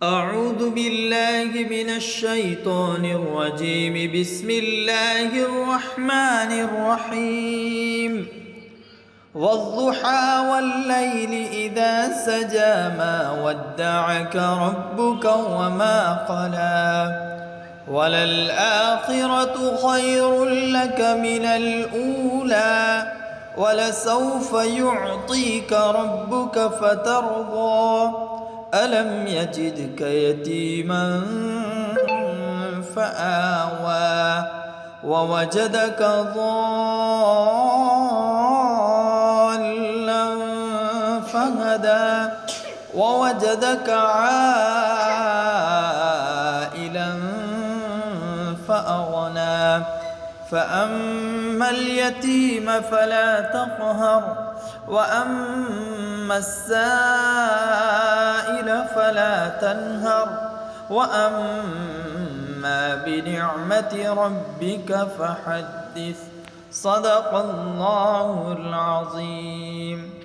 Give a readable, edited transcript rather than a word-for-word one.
أعوذ بالله من الشيطان الرجيم. بسم الله الرحمن الرحيم. والضحى والليل إذا سجى ما ودعك ربك وما قلى وللآخرة خير لك من الأولى ولسوف يعطيك ربك فترضى ألم يجدك يتيما فآوى ووجدك ضالا فهدى ووجدك عائلا فأغنى فأما اليتيم فلا تقهر وأما السائل فلا تنهر وأما بنعمة ربك فحدث. صدق الله العظيم.